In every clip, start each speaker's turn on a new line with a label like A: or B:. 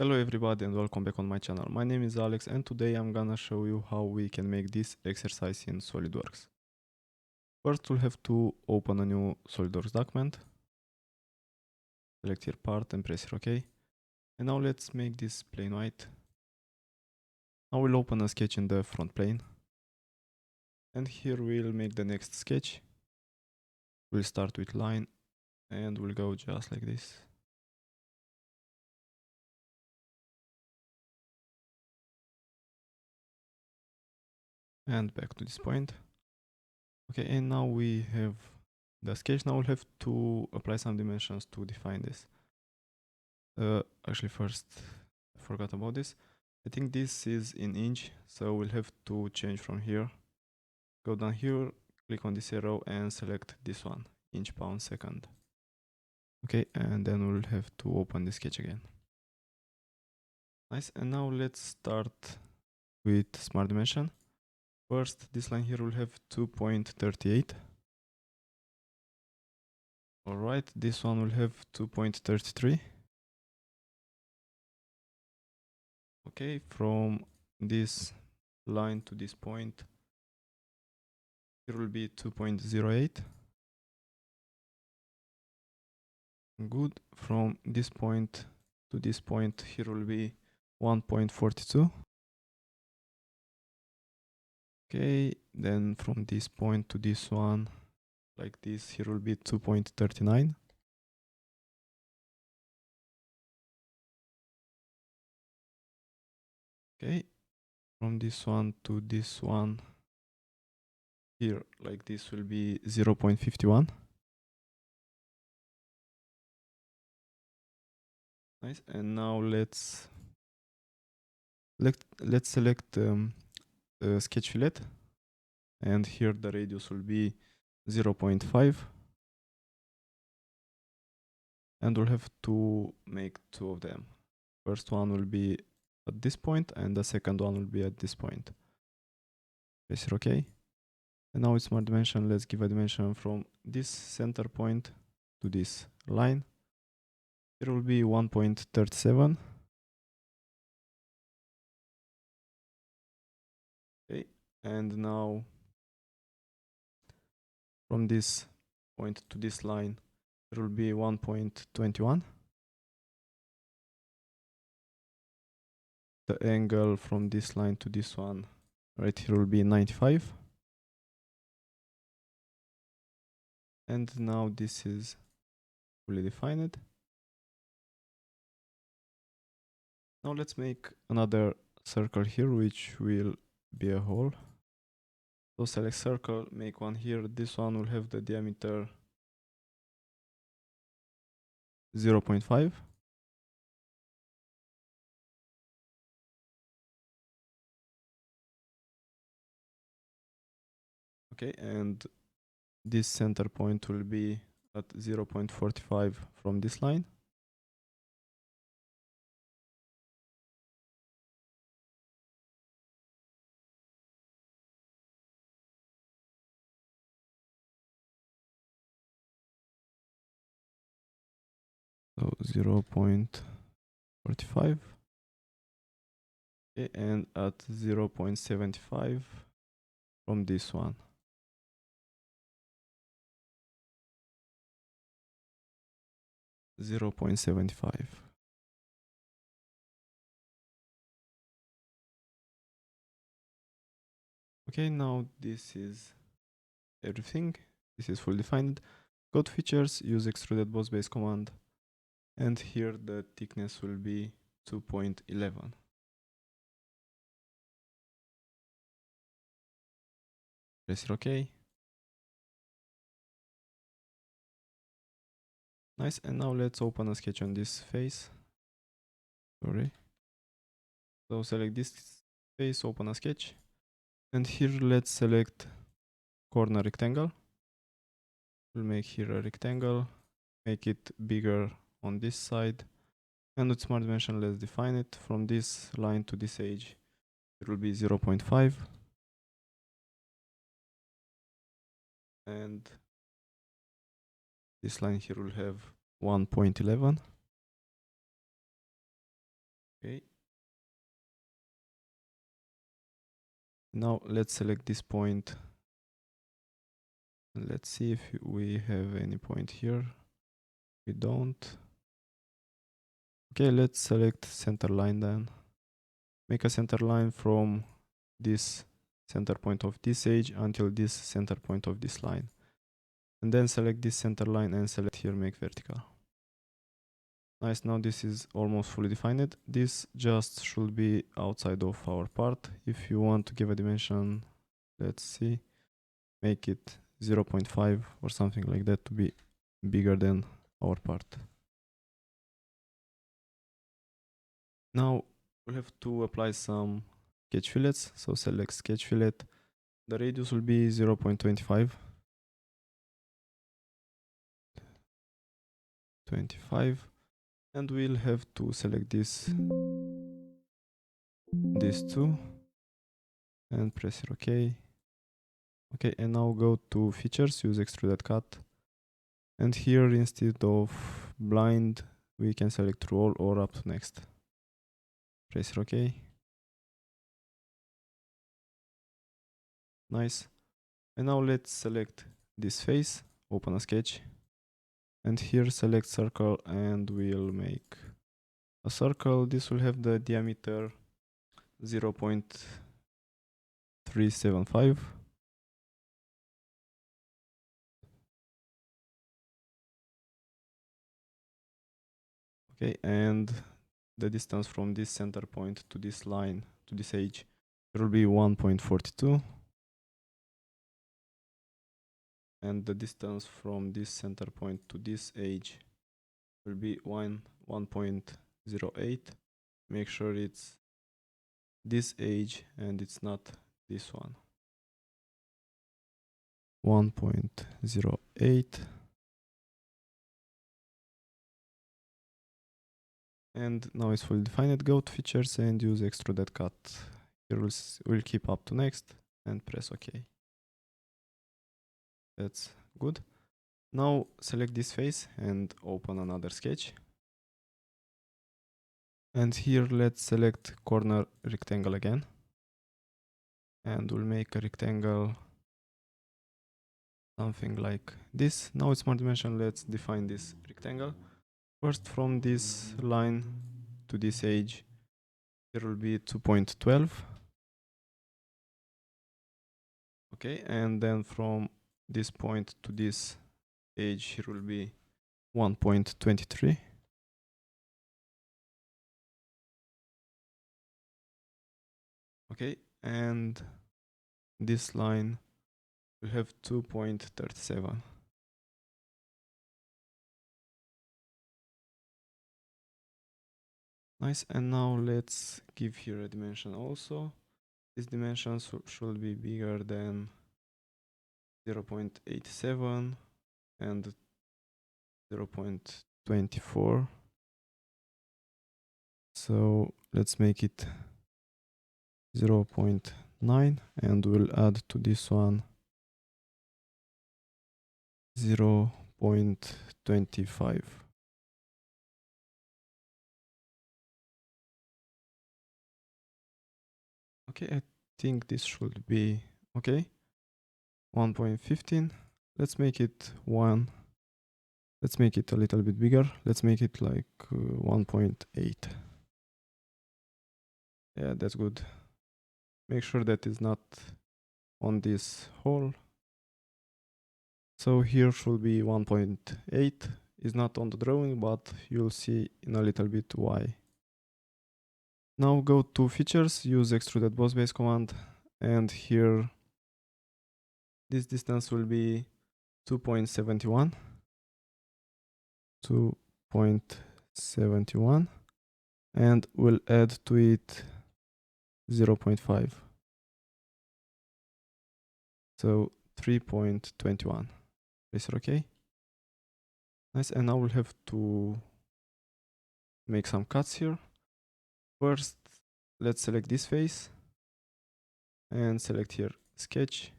A: Hello everybody and welcome back on my channel. My name is Alex and today I'm gonna show you how we can make this exercise in SolidWorks. First we'll have to open a new SolidWorks document. Select here part and press here OK. And now let's make this plain white. Now we'll open a sketch in the front plane. And here we'll make the next sketch. We'll start with line and we'll go just like this. And back to this point. Okay, and now we have the sketch. Now we'll have to apply some dimensions to define this. Actually first, I forgot about this. I think this is in inch, so we'll have to change from here. Go down here, click on this arrow and select this one, inch pound second. Okay, and then we'll have to open the sketch again. Nice, and now let's start with smart dimension. First, this line here will have 2.38. Alright, this one will have 2.33. Okay, from this line to this point, here will be 2.08. Good. From this point to this point, here will be 1.42. Okay, then from this point to this one, like this, here will be 2.39. Okay, from this one to this one, here, like this, will be 0.51. Nice, and now let's select the sketch fillet, and here the radius will be 0.5. And we'll have to make two of them. First one will be at this point and the second one will be at this point. Press here OK. And now with smart dimension, let's give a dimension from this center point to this line. It will be 1.37. Okay, and now from this point to this line, it will be 1.21. The angle from this line to this one right here will be 95. And now this is fully defined. Now let's make another circle here, which will be a hole. So select circle, make one here. This one will have the diameter 0.5. Okay, and this center point will be at 0.45 from this line. So 0.45. Okay, and at 0.75 from this one. .75. Okay, now this is everything. This is fully defined. Go to features, use extruded boss base command, and here the thickness will be 2.11. Press it OK. Nice, and now let's open a sketch on this face. Sorry. So select this face, open a sketch, and here let's select corner rectangle. We'll make here a rectangle, make it bigger on this side, and with smart dimension let's define it. From this line to this edge it will be 0.5, and this line here will have 1.11. Okay. Now let's select this point. Let's see if we have any point here. We don't. Okay, let's select center line then. Make a center line from this center point of this edge until this center point of this line. And then select this center line and select here make vertical. Nice, now this is almost fully defined. This just should be outside of our part. If you want to give a dimension, let's see, make it 0.5 or something like that to be bigger than our part. Now we have to apply some sketch fillets. So select sketch fillet. The radius will be 0.25. 25. And we'll have to select these two and press here OK. Okay, and now go to features, use Extruded Cut. And here instead of blind, we can select roll or up to next. Press here OK. Nice. And now let's select this face, open a sketch. And here select circle and we'll make a circle. This will have the diameter 0.375. Okay, and the distance from this center point to this line, to this edge, it will be 1.42. And the distance from this center point to this edge will be 1.08. Make sure it's this edge and it's not this one. 1.08. And now it's fully defined. Go to features and use Extruded Cut. Here we'll keep up to next and press OK. That's good. Now select this face and open another sketch. And here let's select corner rectangle again. And we'll make a rectangle something like this. Now it's more dimension. Let's define this rectangle. First, from this line to this edge, there will be 2.12. Okay, and then from this point to this edge, here will be 1.23. Okay, and this line will have 2.37. Nice, and now let's give here a dimension also. This dimension should be bigger than 0.87 and 0.24. So let's make it 0.9 and we'll add to this one 0.25. Okay, I think this should be okay. 1.15. Let's make it 1. Let's make it a little bit bigger. Let's make it like 1.8. Yeah, that's good. Make sure that it's not on this hole. So here should be 1.8. It's not on the drawing, but you'll see in a little bit why. Now go to features, use extruded boss base command, and here this distance will be 2.71. 2.71, and we'll add to it 0.5. So 3.21. Press OK. Nice, and now we'll have to make some cuts here. First, let's select this face and select here sketch.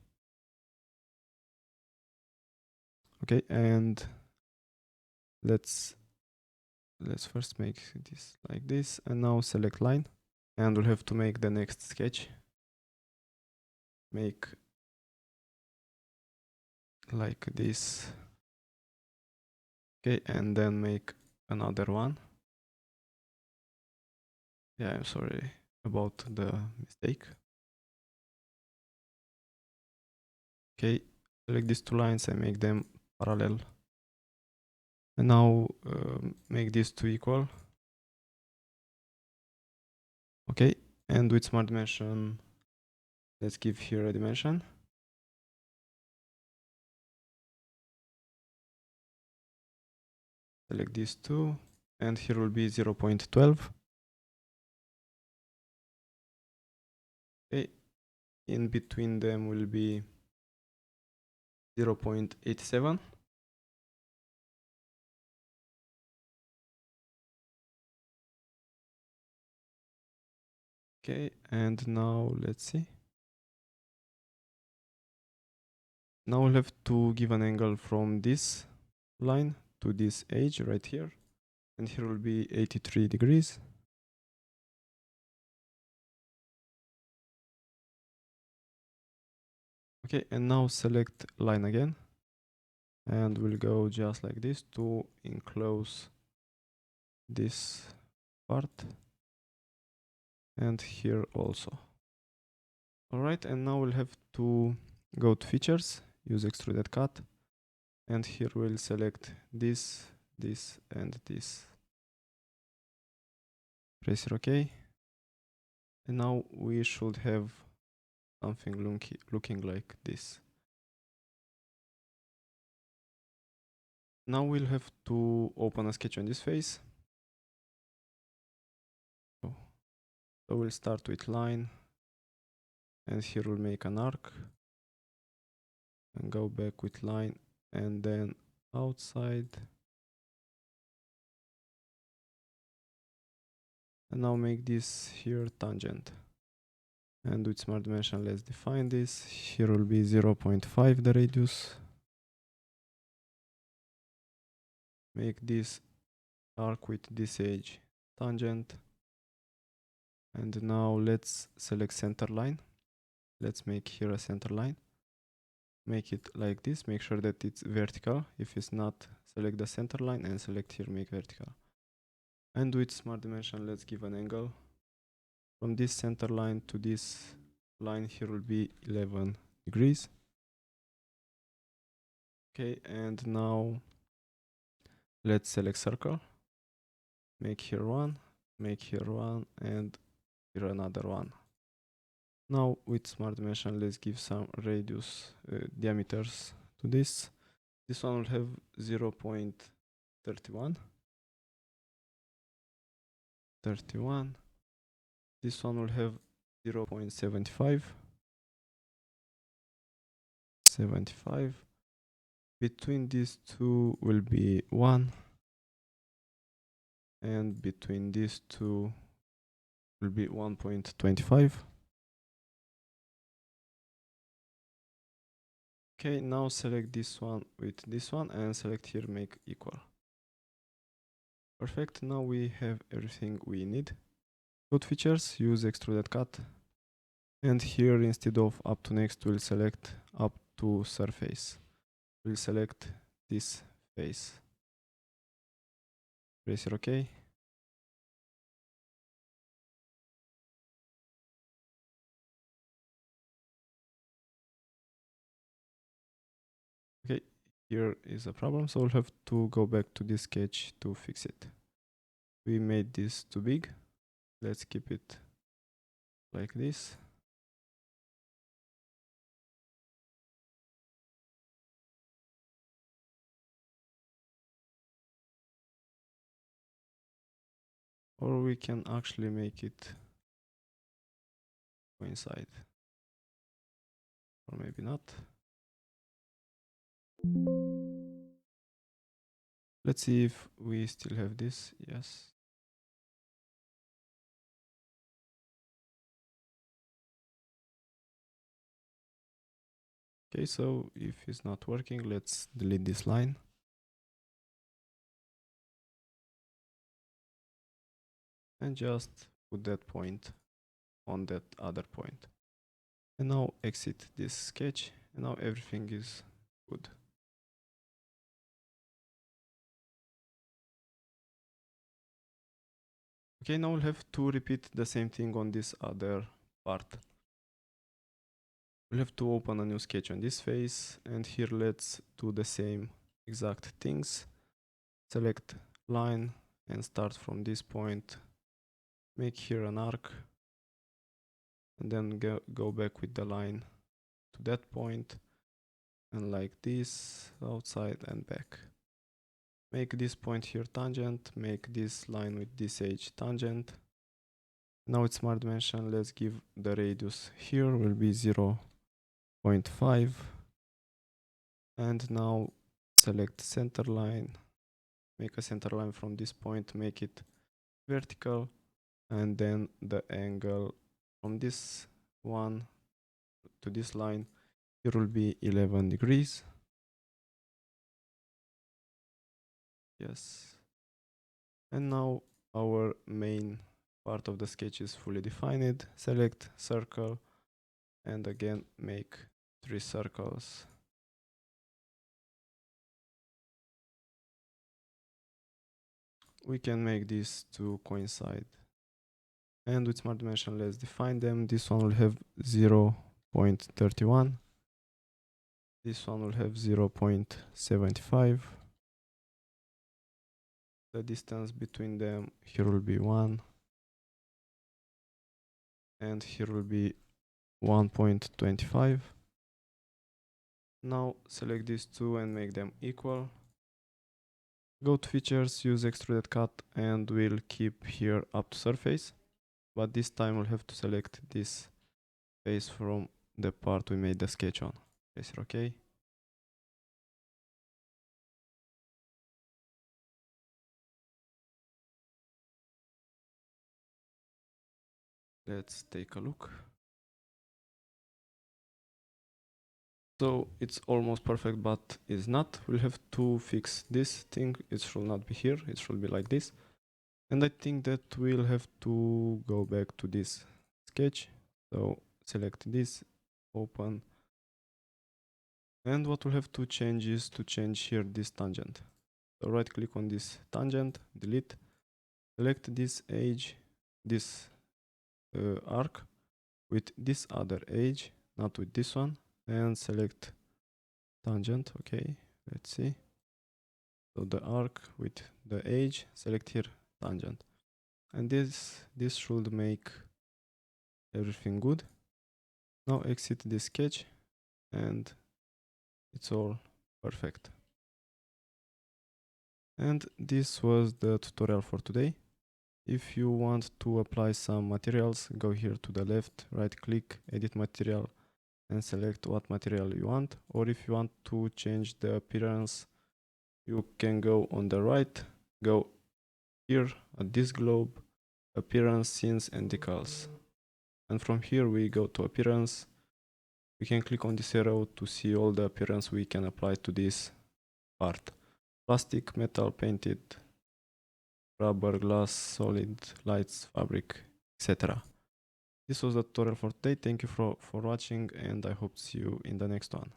A: Okay, and let's let's first make this like this, and now select line, and we'll have to make the next sketch. Make like this. Okay, and then make another one. Yeah, I'm sorry about the mistake. Okay, select these two lines and make them parallel. And now make these two equal. Okay, and with smart dimension, let's give here a dimension. Select these two, and here will be 0.12. Okay, in between them will be 0.87. Okay, and now let's see. Now we'll have to give an angle from this line to this edge right here, and here will be 83 degrees. Okay, and now select line again, and we'll go just like this to enclose this part, and here also. Alright, and now we'll have to go to features, use Extruded Cut, and here we'll select this, this, and this. Press OK, and now we should have something looking like this. Now we'll have to open a sketch on this face. So we'll start with line, and here we'll make an arc, and go back with line, and then outside. And now make this here tangent. And with smart dimension, let's define this. Here will be 0.5 the radius. Make this arc with this edge tangent. And now let's select center line. Let's make here a center line. Make it like this. Make sure that it's vertical. If it's not, select the center line and select here make vertical. And with smart dimension, let's give an angle. From this center line to this line here will be 11 degrees. Okay, and now let's select circle. Make here one, make here one, and here another one. Now with smart dimension, let's give some radius diameters to this. This one will have 0.31. 31. This one will have 0.75. 75. Between these two will be 1. And between these two will be 1.25. Okay, now select this one with this one and select here make equal. Perfect, now we have everything we need. Go to features, use Extruded Cut, and here instead of up to next we'll select up to surface. We'll select this face. Press OK. Okay, here is a problem, so we'll have to go back to this sketch to fix it. We made this too big. Let's keep it like this. Or we can actually make it coincide. Or maybe not. Let's see if we still have this. Yes. Okay, so if it's not working, let's delete this line. and just put that point on that other point. And now exit this sketch, and now everything is good. Okay, now we'll have to repeat the same thing on this other part. We'll have to open a new sketch on this face, and here let's do the same exact things. Select line and start from this point. Make here an arc, and then go back with the line to that point, and like this, outside and back. Make this point here tangent, make this line with this edge tangent. Now it's smart dimension, let's give the radius here will be 0.5. And now select center line, make a center line from this point, make it vertical, and then the angle from this one to this line here will be 11 degrees. Yes. And now our main part of the sketch is fully defined. Select circle and again make 3 circles. We can make these to coincide. And with smart dimension, let's define them. This one will have 0.31. This one will have 0.75. The distance between them here will be 1. And here will be 1.25. Now select these two and make them equal. Go to features, use Extruded Cut, and we'll keep here up to surface. But this time we'll have to select this face from the part we made the sketch on. Press OK. Let's take a look. So it's almost perfect, but it's not. We'll have to fix this thing. It should not be here. It should be like this. And I think that we'll have to go back to this sketch. So select this, open. And what we'll have to change is to change here this tangent. So right click on this tangent, delete. Select this edge, this arc with this other edge, not with this one, and select tangent. Okay, let's see. So the arc with the edge, select here tangent, and this should make everything good. Now exit this sketch and it's all perfect. And this was the tutorial for today. If you want to apply some materials, go here to the left, right click, edit material, and select what material you want. Or if you want to change the appearance, you can go on the right, go here at this globe, appearance, scenes and decals. And from here we go to appearance. We can click on this arrow to see all the appearance we can apply to this part. Plastic, metal, painted, rubber, glass, solid, lights, fabric, etc. This was the tutorial for today. Thank you for watching, and I hope to see you in the next one.